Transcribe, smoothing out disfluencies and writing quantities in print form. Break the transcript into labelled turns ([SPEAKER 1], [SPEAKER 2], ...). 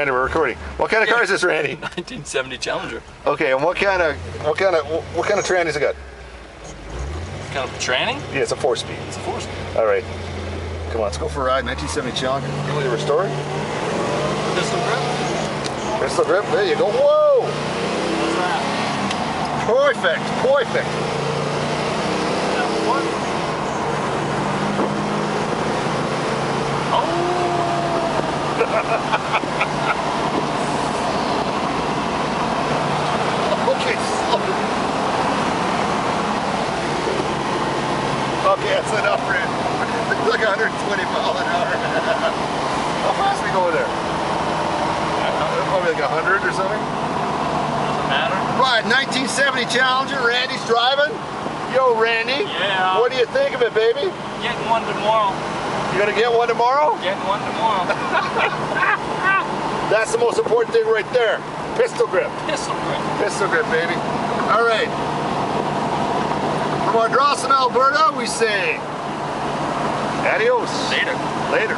[SPEAKER 1] Randy, we're recording. What kind of car is this, Randy?
[SPEAKER 2] 1970 Challenger.
[SPEAKER 1] Okay, and what kind of tranny has it got?
[SPEAKER 2] Kind of tranny?
[SPEAKER 1] Yeah, it's a 4-speed.
[SPEAKER 2] It's a 4-speed.
[SPEAKER 1] All right. Come on, let's go for a ride. 1970 Challenger. You want to restore it?
[SPEAKER 2] Pistol grip?
[SPEAKER 1] Pistol grip. There you go. Whoa!
[SPEAKER 2] What's that?
[SPEAKER 1] Perfect. Perfect.
[SPEAKER 2] That one? Oh!
[SPEAKER 1] Okay, slow. Okay, that's enough, Red. It's like 120 miles an hour. How fast we go there? Probably like 100 or something.
[SPEAKER 2] Doesn't matter.
[SPEAKER 1] Right, 1970 Challenger. Randy's driving. Yo, Randy.
[SPEAKER 2] Yeah.
[SPEAKER 1] What do you think of it, baby?
[SPEAKER 2] Getting one tomorrow.
[SPEAKER 1] You gonna get one tomorrow?
[SPEAKER 2] Getting one tomorrow.
[SPEAKER 1] That's the most important thing right there. Pistol grip.
[SPEAKER 2] Pistol grip.
[SPEAKER 1] Pistol grip, baby. All right. From Ardrossan, Alberta, we say adios.
[SPEAKER 2] Later.
[SPEAKER 1] Later.